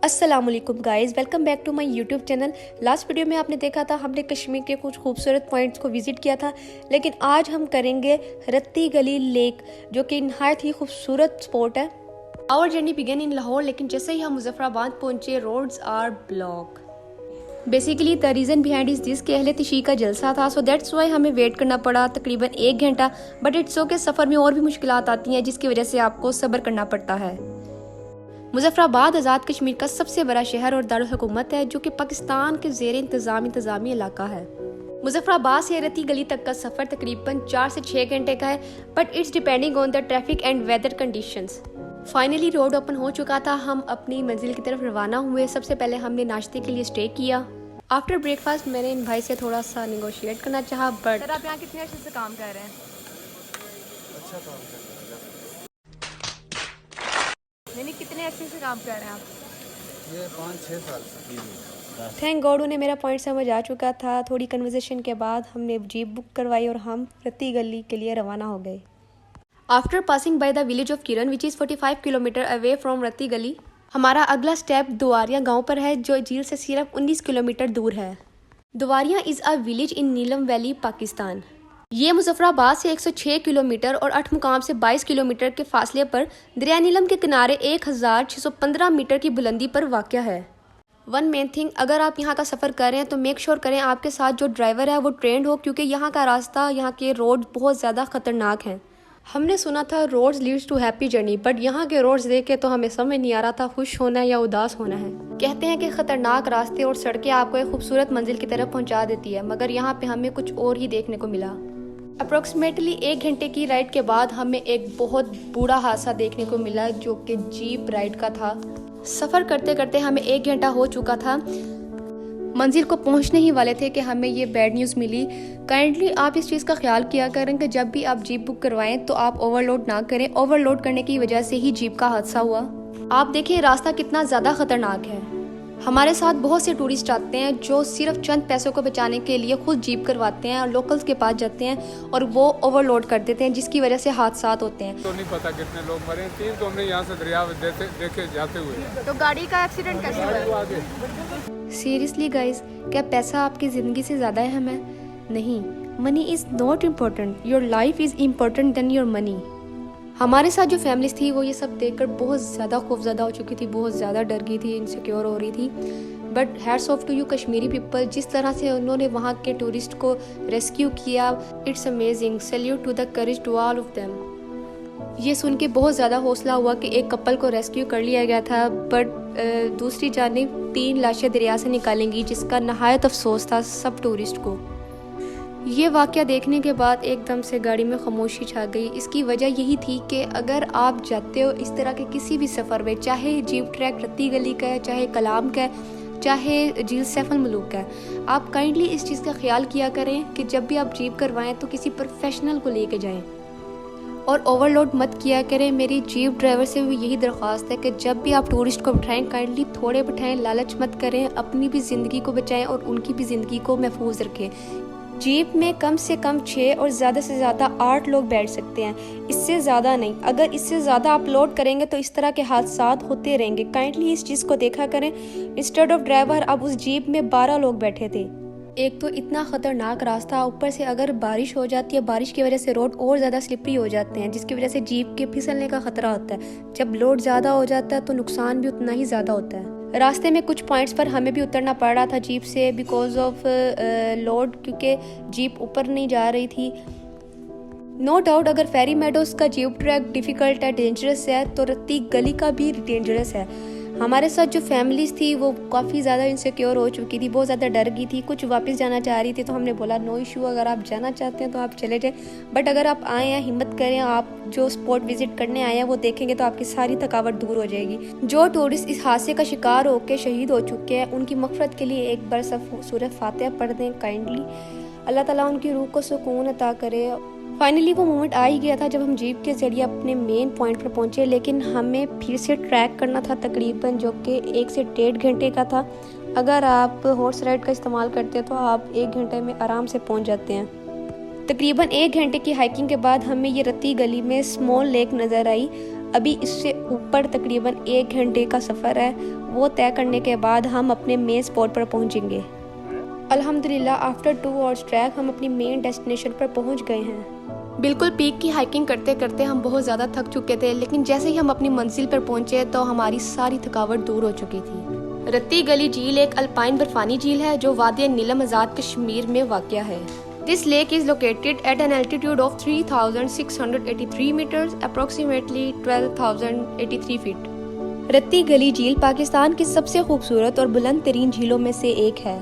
अस्सलामुअलैकुम guys, welcome back to my YouTube channel. Last video में आपने देखा था हमने कश्मीर के कुछ खूबसूरत पॉइंट्स को विज़िट किया था, लेकिन आज हम करेंगे रत्ती गली लेक, जो कि नहायत ही खूबसूरत स्पॉट है। Our journey began in Lahore, लेकिन जैसे ही हम मुजफ्फराबाद पहुंचे roads are block. Basically the reason behind is this कि अहले तिशी का जलसा था, सो दैट्स वाई हमें वेट करना पड़ा तकरीबन 1 घंटा। बट इट्स ओके, सफ़र में और भी मुश्किलात आती हैं जिसकी वजह से आपको सब्र करना पड़ता है। मुजफ्फराबाद आज़ाद कश्मीर का सबसे बड़ा शहर और दारुल हुकूमत है, जो कि पाकिस्तान के ज़ेर इंतज़ामी इलाका है। मुजफ्फराबाद से रत्ती गली तक का सफ़र तकरीबन 4 से 6 घंटे का है, but it's depending on the traffic and weather conditions. Finally road open हो चुका था, हम अपनी मंजिल की तरफ रवाना हुए। सबसे पहले हमने नाश्ते के लिए स्टे किया। आफ्टर ब्रेकफास्ट मैंने इन भाई से थोड़ा सा निगोशिएट करना चाहा, बट सर आप यहाँ कितने अर्से से काम कर रहे हैं? अच्छा काम कर रहे हैं। नहीं, कितने अर्से से काम कर रहे हैं आप? ये 5-6 साल से। थैंक गॉड उन्हें मेरा पॉइंट समझ आ चुका था। थोड़ी कन्वर्सेशन के बाद हमने जीप बुक करवाई और हम रत्ती गली के लिए रवाना हो गए। After passing by the village of Kiran which is 45 kilometre away from रत्ती गली, हमारा अगला स्टेप दुआरिया गांव पर है, जो झील से सिर्फ 19 किलोमीटर दूर है। दुआरिया is a village in Neelam valley, Pakistan. ये मुजफ्फराबाद से 106 किलोमीटर और 8 मुकाम से 22 किलोमीटर के फासले पर दरिया नीलम के किनारे 1615 मीटर की बुलंदी पर वाक़या है। वन मेन थिंग, अगर आप यहाँ का सफ़र कर रहे हैं तो मेक श्योर करें आपके साथ जो ड्राइवर है वो ट्रेंड हो, क्योंकि यहाँ का रास्ता, यहाँ के रोड बहुत ज़्यादा ख़तरनाक हैं। हमने सुना था roads leads to happy journey, but यहाँ के रोड्स देख के तो हमें समझ नहीं आ रहा था खुश होना है या उदास होना है। कहते हैं कि ख़तरनाक रास्ते और सड़कें आपको एक खूबसूरत मंजिल की तरफ पहुँचा देती है, मगर यहाँ पे हमें कुछ और ही देखने को मिला। अप्रोक्सीमेटली 1 घंटे की राइड के बाद हमें एक बहुत बुरा हादसा देखने को मिला, जो कि जीप राइड का था। सफ़र करते करते हमें 1 घंटा हो चुका था, मंजिल को पहुंचने ही वाले थे कि हमें ये बैड न्यूज़ मिली। काइंडली आप इस चीज़ का ख्याल किया करें कि जब भी आप जीप बुक करवाएं तो आप ओवरलोड ना करें। ओवरलोड करने की वजह से ही जीप का हादसा हुआ। आप देखिए रास्ता कितना ज़्यादा ख़तरनाक है। हमारे साथ बहुत से टूरिस्ट आते हैं जो सिर्फ चंद पैसों को बचाने के लिए खुद जीप करवाते हैं और लोकल्स के पास जाते हैं और वो ओवरलोड कर देते हैं, जिसकी वजह से हादसा होते हैं। तो नहीं पता कितने लोग मरे, 3 तो हमने यहाँ से दरिया देखे जाते हुए। तो गाड़ी का एक्सीडेंट कैसे हुआ? सीरियसली गाइज, क्या पैसा आपकी ज़िंदगी से ज़्यादा अहम है? नहीं, money is not important, your life is important then your money. हमारे साथ जो फैमिलीज थी वो ये सब देखकर बहुत ज़्यादा खौफज़दा हो चुकी थी, बहुत ज़्यादा डर गई थी, इनसिक्योर हो रही थी। But hats off to you Kashmiri people, जिस तरह से उन्होंने वहाँ के टूरिस्ट को रेस्क्यू किया, it's amazing. Salute to the courage to all of them. ये सुन के बहुत ज़्यादा हौसला हुआ कि एक कपल को रेस्क्यू कर लिया गया था, बट दूसरी जानिब 3 लाशें दरिया से निकालेंगी, जिसका नहायत अफसोस था सब टूरिस्ट को। ये वाक़या देखने के बाद एकदम से गाड़ी में खामोशी छा गई। इसकी वजह यही थी कि अगर आप जाते हो इस तरह के किसी भी सफ़र में, चाहे जीप ट्रैक रत्ती गली का है, चाहे कलाम का है, चाहे झील सैफ अल मलूक का है, आप काइंडली इस चीज़ का ख्याल किया करें कि जब भी आप जीप करवाएं तो किसी प्रोफेशनल को लेके जाएं और ओवरलोड मत किया करें। मेरी जीप ड्राइवर से भी यही दरख्वास्त है कि जब भी आप टूरिस्ट को बिठाएं काइंडली थोड़े बिठाएं, लालच मत करें, अपनी भी ज़िंदगी को बचाएं और उनकी भी ज़िंदगी को महफूज रखें। जीप में कम से कम 6 और ज़्यादा से ज़्यादा 8 लोग बैठ सकते हैं, इससे ज़्यादा नहीं। अगर इससे ज़्यादा आप लोड करेंगे तो इस तरह के हादसात होते रहेंगे। काइंडली इस चीज़ को देखा करें। इंस्टेड ऑफ ड्राइवर अब उस जीप में 12 लोग बैठे थे। एक तो इतना ख़तरनाक रास्ता, ऊपर से अगर बारिश हो जाती है, बारिश की वजह से रोड और ज़्यादा स्लिपरी हो जाते हैं, जिसकी वजह से जीप के फिसलने का ख़तरा होता है। जब लोड ज़्यादा हो जाता है तो नुकसान भी उतना ही ज़्यादा होता है। रास्ते में कुछ पॉइंट्स पर हमें भी उतरना पड़ रहा था जीप से बिकॉज ऑफ लोड, क्योंकि जीप ऊपर नहीं जा रही थी। नो डाउट अगर फेरी मेडोज का जीप ट्रैक डिफ़िकल्ट है, डेंजरस है, तो रत्ती गली का भी डेंजरस है। हमारे साथ जो फैमिलीज़ थी वो काफ़ी ज़्यादा इनसिक्योर हो चुकी थी, बहुत ज़्यादा डर गई थी, कुछ वापस जाना चाह रही थी। तो हमने बोला नो इशू, अगर आप जाना चाहते हैं तो आप चले जाएं, बट अगर आप आए हैं हिम्मत करें, आप जो स्पॉट विजिट करने आए हैं वो देखेंगे तो आपकी सारी थकावट दूर हो जाएगी। जो टूरिस्ट इस हादसे का शिकार होकर शहीद हो चुके हैं उनकी मग़फ़िरत के लिए एक बार सूरह फातिहा पढ़ दें काइंडली। अल्लाह ताला उनकी रूह को सुकून अता करे। फाइनली वो मोमेंट आ ही गया था जब हम जीप के ज़रिए अपने मेन पॉइंट पर पहुंचे, लेकिन हमें फिर से ट्रैक करना था तकरीबन, जो कि 1 से 1.5 घंटे का था। अगर आप हॉर्स राइड का इस्तेमाल करते हैं तो आप 1 घंटे में आराम से पहुंच जाते हैं। तकरीबन 1 घंटे की हाइकिंग के बाद हमें ये रत्ती गली में स्मॉल लेक नज़र आई। अभी इससे ऊपर तकरीबन 1 घंटे का सफ़र है वो तय करने के बाद हम अपने मेन स्पॉट पर पहुंचेंगे। अल्हम्दुलिल्लाह आफ्टर 2 आवर्स ट्रैक हम अपनी मेन डेस्टिनेशन पर पहुंच गए हैं। बिल्कुल पीक की हाइकिंग करते करते हम बहुत ज़्यादा थक चुके थे, लेकिन जैसे ही हम अपनी मंजिल पर पहुंचे तो हमारी सारी थकावट दूर हो चुकी थी। रत्ती गली झील एक अल्पाइन बर्फानी झील है जो वादी नीलम आज़ाद कश्मीर में वाक़या है। This lake is located at an altitude of 3,683 meters, approximately 12,083 feet. रत्ती गली झील पाकिस्तान की सबसे खूबसूरत और बुलंद तरीन झीलों में से एक है।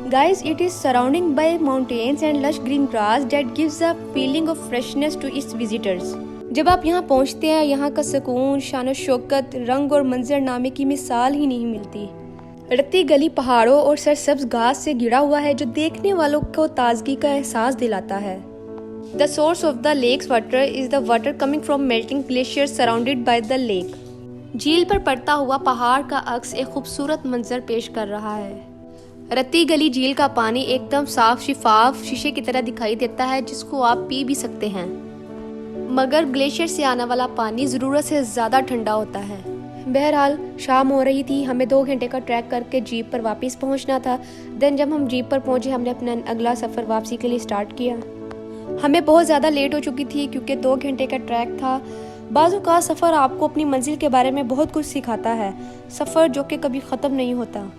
Guys, it is surrounded by mountains and lush green grass that gives a feeling of freshness to its visitors. जब आप यहाँ पहुँचते हैं, यहाँ का सुकून, शान शौकत, रंग और मंजरनामे की मिसाल ही नहीं मिलती। रत्ती गली पहाड़ों और सरसब्ज घास से घिरा हुआ है जो देखने वालों को ताजगी का एहसास दिलाता है। The source of the lake's water is the water coming from melting glacier surrounded by the lake. झील पर पड़ता हुआ पहाड़ का अक्स एक खूबसूरत मंजर पेश कर रहा है। रत्ती गली झील का पानी एकदम साफ शिफाफ शीशे की तरह दिखाई देता है जिसको आप पी भी सकते हैं, मगर ग्लेशियर से आने वाला पानी ज़रूरत से ज़्यादा ठंडा होता है। बहरहाल शाम हो रही थी, हमें 2 घंटे का ट्रैक करके जीप पर वापस पहुंचना था। देन जब हम जीप पर पहुंचे हमने अपना अगला सफ़र वापसी के लिए स्टार्ट किया। हमें बहुत ज़्यादा लेट हो चुकी थी क्योंकि 2 घंटे का ट्रैक था। बाज़ू का सफ़र आपको अपनी मंजिल के बारे में बहुत कुछ सिखाता है, सफ़र जो कि कभी ख़त्म नहीं होता।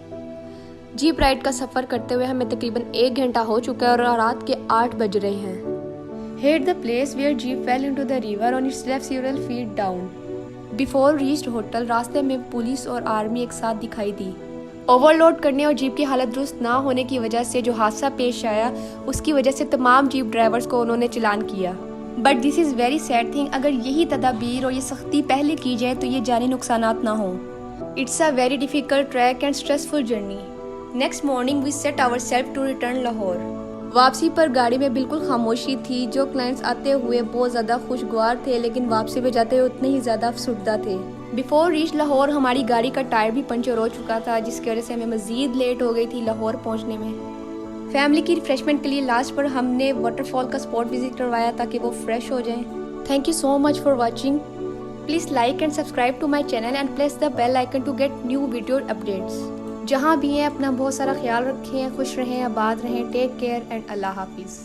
जीप राइड का सफ़र करते हुए हमें तकरीबन 1 घंटा हो चुका है और रात के 8 बज रहे हैं। Here the place where jeep fell into the river on its left several feet down. Before reached hotel रास्ते में पुलिस और आर्मी एक साथ दिखाई दी। ओवरलोड करने और जीप की हालत दुरुस्त ना होने की वजह से जो हादसा पेश आया उसकी वजह से तमाम जीप ड्राइवर्स को उन्होंने चालान किया। But this is very sad thing, अगर यही तदाबीर और ये सख्ती पहले की जाए तो ये जानी नुकसानात ना हो। It's a very difficult track and stressful journey. Next morning we set our self to return Lahore. वापसी पर गाड़ी में बिल्कुल खामोशी थी। जो क्लाइंट्स आते हुए बहुत ज़्यादा खुशगवार थे लेकिन वापसी पे जाते हुए उतने ही ज़्यादा अफसुर्दा थे। बिफोर रीच लाहौर हमारी गाड़ी का टायर भी पंचर हो चुका था जिसकी वजह से हमें मज़ीद लेट हो गई थी लाहौर पहुंचने में। फैमिली की रिफ्रेशमेंट के लिए लास्ट पर हमने वाटरफॉल का स्पॉट विजिट करवाया ताकि वो फ्रेश हो जाएं। Thank you so much for watching. Please like and subscribe to my channel and press the bell icon to get new video updates. जहाँ भी हैं अपना बहुत सारा ख्याल रखें, खुश रहें, आबाद रहें। टेक केयर एंड अल्लाह हाफिज़।